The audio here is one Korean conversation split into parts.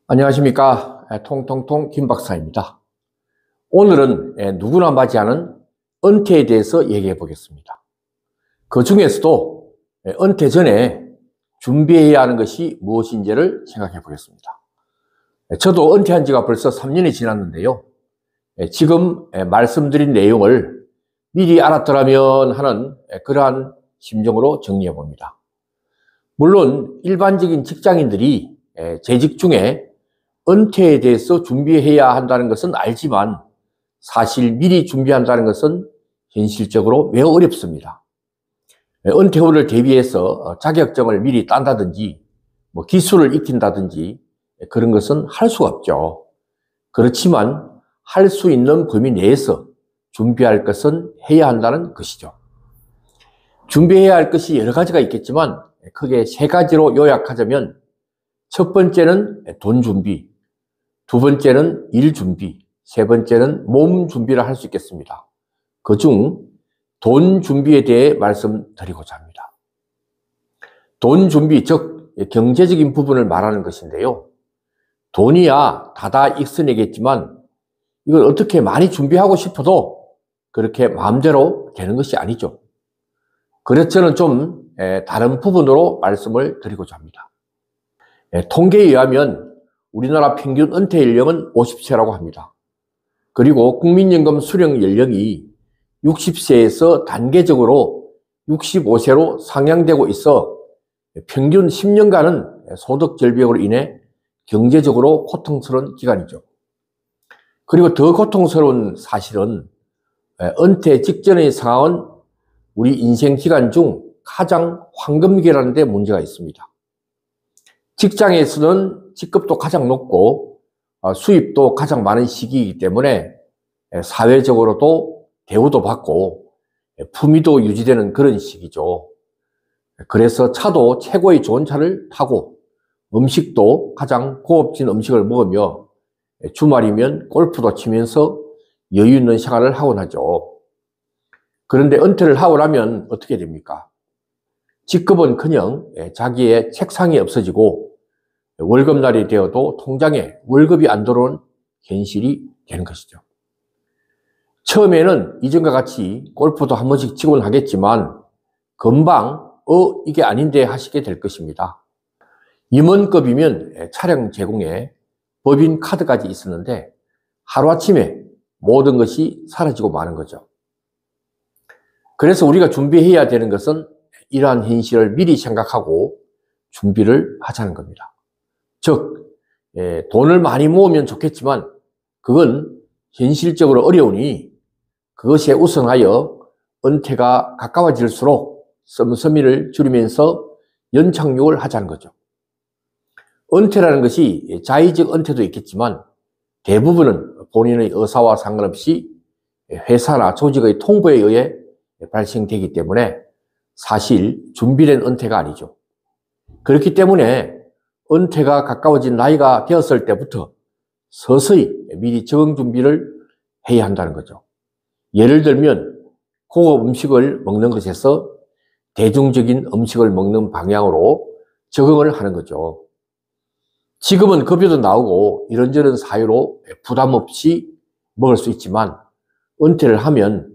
안녕하십니까. 통통통 김 박사입니다. 오늘은 누구나 맞이하는 은퇴에 대해서 얘기해 보겠습니다. 그 중에서도 은퇴 전에 준비해야 하는 것이 무엇인지를 생각해 보겠습니다. 저도 은퇴한 지가 벌써 3년이 지났는데요. 지금 말씀드린 내용을 미리 알았더라면 하는 그러한 심정으로 정리해 봅니다. 물론 일반적인 직장인들이 재직 중에 은퇴에 대해서 준비해야 한다는 것은 알지만 사실 미리 준비한다는 것은 현실적으로 매우 어렵습니다. 은퇴 후를 대비해서 자격증을 미리 딴다든지 기술을 익힌다든지 그런 것은 할 수가 없죠. 그렇지만 할 수 있는 범위 내에서 준비할 것은 해야 한다는 것이죠. 준비해야 할 것이 여러 가지가 있겠지만 크게 세 가지로 요약하자면 첫 번째는 돈 준비, 두 번째는 일 준비, 세 번째는 몸 준비를 할 수 있겠습니다. 그중 돈 준비에 대해 말씀드리고자 합니다. 돈 준비, 즉 경제적인 부분을 말하는 것인데요. 돈이야 다다익선이겠지만 이걸 어떻게 많이 준비하고 싶어도 그렇게 마음대로 되는 것이 아니죠. 그래서 저는 좀 다른 부분으로 말씀을 드리고자 합니다. 통계에 의하면 우리나라 평균 은퇴 연령은 50세라고 합니다. 그리고 국민연금 수령 연령이 60세에서 단계적으로 65세로 상향되고 있어 평균 10년간은 소득 절벽으로 인해 경제적으로 고통스러운 기간이죠. 그리고 더 고통스러운 사실은 은퇴 직전의 상황은 우리 인생 기간 중 가장 황금기라는 데 문제가 있습니다. 직장에서는 직급도 가장 높고 수입도 가장 많은 시기이기 때문에 사회적으로도 대우도 받고 품위도 유지되는 그런 시기죠. 그래서 차도 최고의 좋은 차를 타고 음식도 가장 고급진 음식을 먹으며 주말이면 골프도 치면서 여유 있는 생활을 하곤 하죠. 그런데 은퇴를 하고 나면 어떻게 됩니까? 직급은커녕 자기의 책상이 없어지고 월급날이 되어도 통장에 월급이 안 들어오는 현실이 되는 것이죠. 처음에는 이전과 같이 골프도 한 번씩 치곤 하겠지만 금방 이게 아닌데 하시게 될 것입니다. 임원급이면 차량 제공에 법인 카드까지 있었는데 하루아침에 모든 것이 사라지고 마는 거죠. 그래서 우리가 준비해야 되는 것은 이러한 현실을 미리 생각하고 준비를 하자는 겁니다. 즉, 돈을 많이 모으면 좋겠지만 그건 현실적으로 어려우니 그것에 우선하여 은퇴가 가까워질수록 씀씀이를 줄이면서 연착륙을 하자는 거죠. 은퇴라는 것이 자의적 은퇴도 있겠지만 대부분은 본인의 의사와 상관없이 회사나 조직의 통보에 의해 발생되기 때문에 사실 준비된 은퇴가 아니죠. 그렇기 때문에 은퇴가 가까워진 나이가 되었을 때부터 서서히 미리 적응 준비를 해야 한다는 거죠. 예를 들면 고급 음식을 먹는 것에서 대중적인 음식을 먹는 방향으로 적응을 하는 거죠. 지금은 급여도 나오고 이런저런 사유로 부담 없이 먹을 수 있지만 은퇴를 하면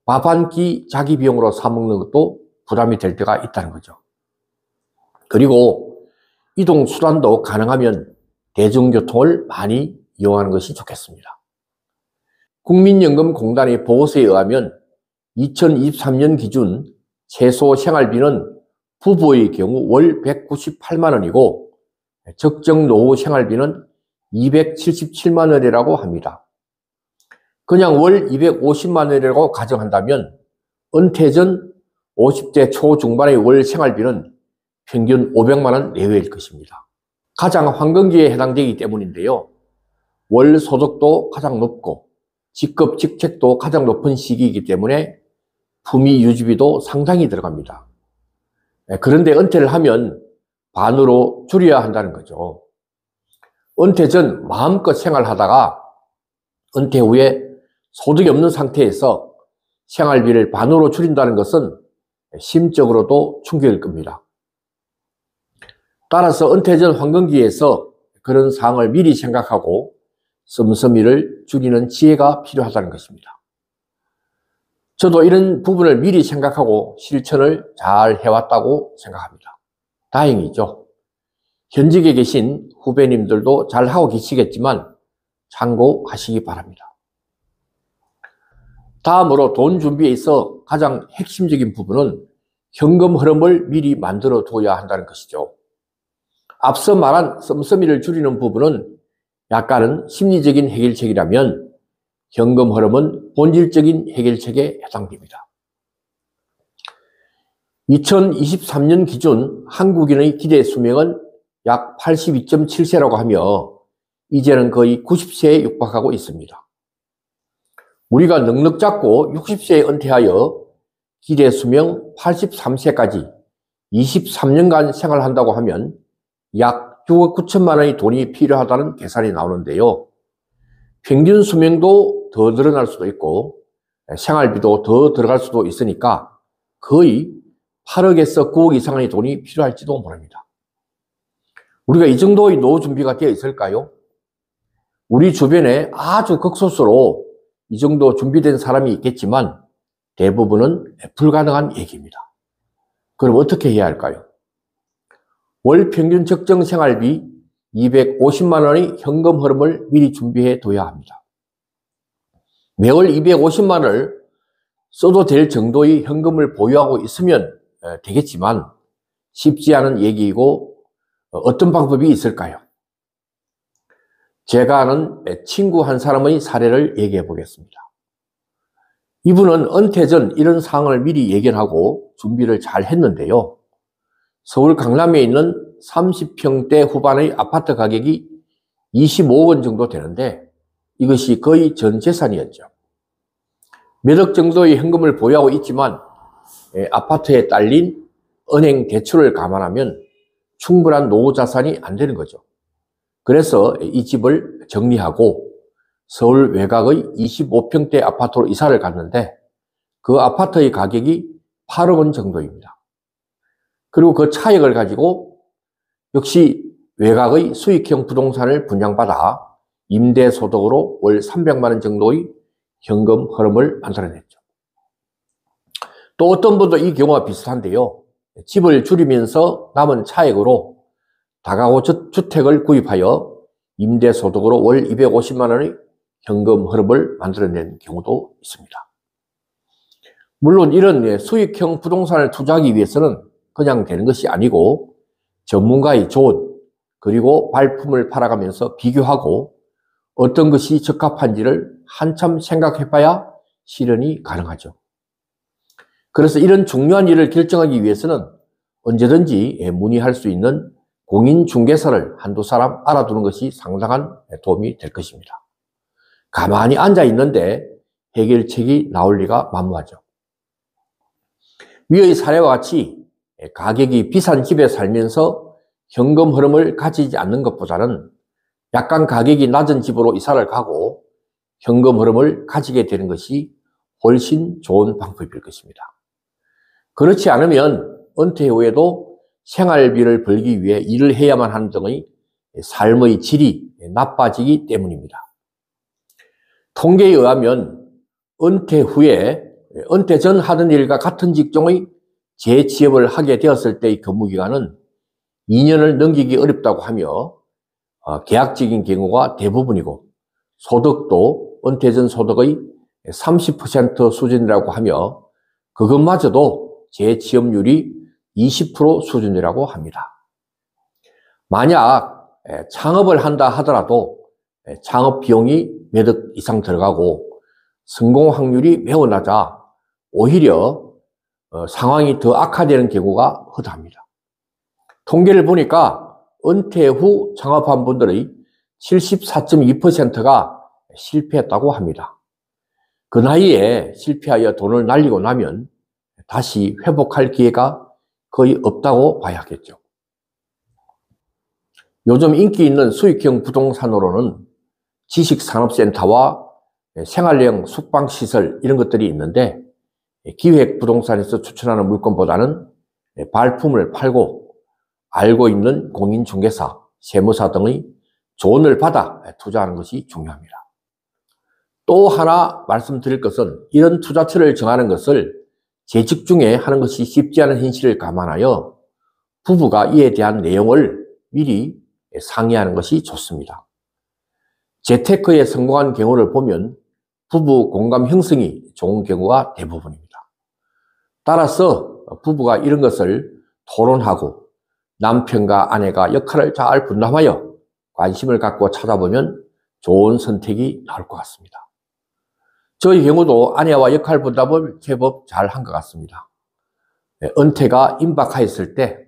밥 한 끼 자기 비용으로 사 먹는 것도 부담이 될 때가 있다는 거죠. 그리고 이동 수단도 가능하면 대중교통을 많이 이용하는 것이 좋겠습니다. 국민연금공단의 보고서에 의하면 2023년 기준 최소 생활비는 부부의 경우 월 198만 원이고 적정 노후 생활비는 277만 원이라고 합니다. 그냥 월 250만 원이라고 가정한다면 은퇴 전 50대 초중반의 월 생활비는 평균 500만 원 내외일 것입니다. 가장 황금기에 해당되기 때문인데요. 월 소득도 가장 높고 직급 직책도 가장 높은 시기이기 때문에 품위 유지비도 상당히 들어갑니다. 그런데 은퇴를 하면 반으로 줄여야 한다는 거죠. 은퇴 전 마음껏 생활하다가 은퇴 후에 소득이 없는 상태에서 생활비를 반으로 줄인다는 것은 심적으로도 충격일 겁니다. 따라서 은퇴 전 황금기에서 그런 사항을 미리 생각하고 씀씀이를 줄이는 지혜가 필요하다는 것입니다. 저도 이런 부분을 미리 생각하고 실천을 잘 해왔다고 생각합니다. 다행이죠. 현직에 계신 후배님들도 잘 하고 계시겠지만 참고하시기 바랍니다. 다음으로 돈 준비에 있어 가장 핵심적인 부분은 현금 흐름을 미리 만들어 둬야 한다는 것이죠. 앞서 말한 씀씀이를 줄이는 부분은 약간은 심리적인 해결책이라면 현금 흐름은 본질적인 해결책에 해당됩니다. 2023년 기준 한국인의 기대 수명은 약 82.7세라고 하며 이제는 거의 90세에 육박하고 있습니다. 우리가 넉넉 잡고 60세에 은퇴하여 기대 수명 83세까지 23년간 생활한다고 하면 약 6억 9천만 원의 돈이 필요하다는 계산이 나오는데요. 평균 수명도 더 늘어날 수도 있고 생활비도 더 들어갈 수도 있으니까 거의 8억에서 9억 이상의 돈이 필요할지도 모릅니다. 우리가 이 정도의 노후 준비가 되어 있을까요? 우리 주변에 아주 극소수로 이 정도 준비된 사람이 있겠지만 대부분은 불가능한 얘기입니다. 그럼 어떻게 해야 할까요? 월 평균 적정 생활비 250만 원의 현금 흐름을 미리 준비해 둬야 합니다. 매월 250만 원을 써도 될 정도의 현금을 보유하고 있으면 되겠지만 쉽지 않은 얘기이고 어떤 방법이 있을까요? 제가 아는 친구 한 사람의 사례를 얘기해 보겠습니다. 이분은 은퇴 전 이런 상황을 미리 예견하고 준비를 잘 했는데요. 서울 강남에 있는 30평대 후반의 아파트 가격이 25억 원 정도 되는데 이것이 거의 전 재산이었죠. 몇 억 정도의 현금을 보유하고 있지만 아파트에 딸린 은행 대출을 감안하면 충분한 노후 자산이 안 되는 거죠. 그래서 이 집을 정리하고 서울 외곽의 25평대 아파트로 이사를 갔는데 그 아파트의 가격이 8억 원 정도입니다. 그리고 그 차익을 가지고 역시 외곽의 수익형 부동산을 분양받아 임대소득으로 월 300만 원 정도의 현금 흐름을 만들어냈죠. 또 어떤 분도 이 경우와 비슷한데요. 집을 줄이면서 남은 차익으로 다가구 주택을 구입하여 임대소득으로 월 250만 원의 현금 흐름을 만들어낸 경우도 있습니다. 물론 이런 수익형 부동산을 투자하기 위해서는 그냥 되는 것이 아니고 전문가의 조언 그리고 발품을 팔아가면서 비교하고 어떤 것이 적합한지를 한참 생각해봐야 실현이 가능하죠. 그래서 이런 중요한 일을 결정하기 위해서는 언제든지 문의할 수 있는 공인중개사를 한두 사람 알아두는 것이 상당한 도움이 될 것입니다. 가만히 앉아 있는데 해결책이 나올 리가 만무하죠. 위의 사례와 같이 가격이 비싼 집에 살면서 현금 흐름을 가지지 않는 것보다는 약간 가격이 낮은 집으로 이사를 가고 현금 흐름을 가지게 되는 것이 훨씬 좋은 방법일 것입니다. 그렇지 않으면 은퇴 후에도 생활비를 벌기 위해 일을 해야만 하는 등의 삶의 질이 나빠지기 때문입니다. 통계에 의하면 은퇴 전 하던 일과 같은 직종의 재취업을 하게 되었을 때의 근무기간은 2년을 넘기기 어렵다고 하며 계약직인 경우가 대부분이고 소득도 은퇴 전 소득의 30% 수준이라고 하며 그것마저도 재취업률이 20% 수준이라고 합니다. 만약 창업을 한다 하더라도 창업 비용이 몇 억 이상 들어가고 성공 확률이 매우 낮아 오히려 상황이 더 악화되는 경우가 허다합니다. 통계를 보니까 은퇴 후 창업한 분들의 74.2%가 실패했다고 합니다. 그 나이에 실패하여 돈을 날리고 나면 다시 회복할 기회가 거의 없다고 봐야 하겠죠. 요즘 인기 있는 수익형 부동산으로는 지식산업센터와 생활형 숙박시설 이런 것들이 있는데 기획부동산에서 추천하는 물건보다는 발품을 팔고 알고 있는 공인중개사, 세무사 등의 조언을 받아 투자하는 것이 중요합니다. 또 하나 말씀드릴 것은 이런 투자처를 정하는 것을 재직 중에 하는 것이 쉽지 않은 현실을 감안하여 부부가 이에 대한 내용을 미리 상의하는 것이 좋습니다. 재테크에 성공한 경우를 보면 부부 공감 형성이 좋은 경우가 대부분입니다. 따라서 부부가 이런 것을 토론하고 남편과 아내가 역할을 잘 분담하여 관심을 갖고 찾아보면 좋은 선택이 나올 것 같습니다. 저희 경우도 아내와 역할 분담을 제법 잘 한 것 같습니다. 은퇴가 임박하였을 때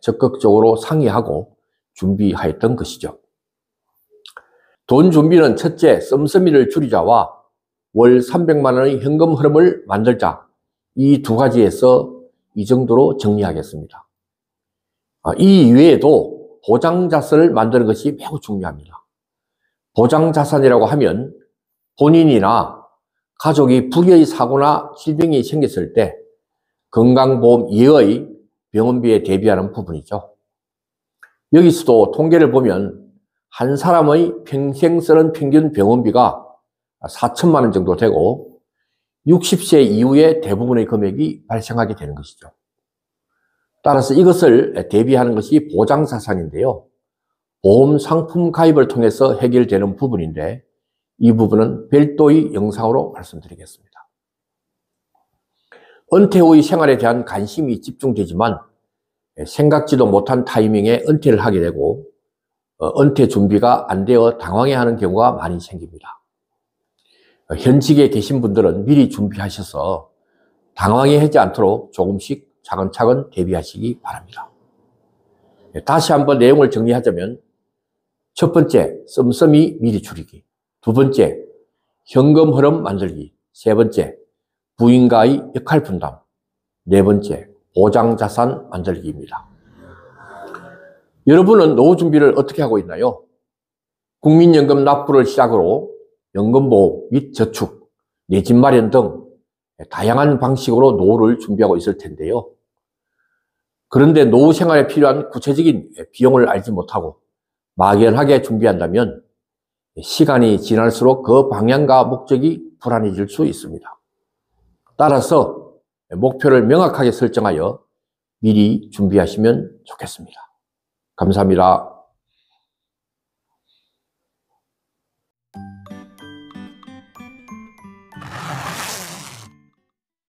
적극적으로 상의하고 준비하였던 것이죠. 돈 준비는 첫째, 씀씀이를 줄이자와 월 300만 원의 현금 흐름을 만들자. 이 두 가지에서 이 정도로 정리하겠습니다. 이 이외에도 보장자산을 만드는 것이 매우 중요합니다. 보장자산이라고 하면 본인이나 가족이 불의의 사고나 질병이 생겼을 때 건강보험 이외의 병원비에 대비하는 부분이죠. 여기서도 통계를 보면 한 사람의 평생 쓰는 평균 병원비가 4천만 원 정도 되고 60세 이후에 대부분의 금액이 발생하게 되는 것이죠. 따라서 이것을 대비하는 것이 보장자산인데요. 보험 상품 가입을 통해서 해결되는 부분인데 이 부분은 별도의 영상으로 말씀드리겠습니다. 은퇴 후의 생활에 대한 관심이 집중되지만 생각지도 못한 타이밍에 은퇴를 하게 되고 은퇴 준비가 안 되어 당황해하는 경우가 많이 생깁니다. 현직에 계신 분들은 미리 준비하셔서 당황해하지 않도록 조금씩 차근차근 대비하시기 바랍니다. 다시 한번 내용을 정리하자면 첫 번째, 씀씀이 미리 줄이기. 두 번째, 현금 흐름 만들기. 세 번째, 부인과의 역할 분담. 네 번째, 보장자산 만들기입니다. 여러분은 노후 준비를 어떻게 하고 있나요? 국민연금 납부를 시작으로 연금보험 및 저축, 내 집 마련 등 다양한 방식으로 노후를 준비하고 있을 텐데요. 그런데 노후 생활에 필요한 구체적인 비용을 알지 못하고 막연하게 준비한다면 시간이 지날수록 그 방향과 목적이 불안해질 수 있습니다. 따라서 목표를 명확하게 설정하여 미리 준비하시면 좋겠습니다. 감사합니다.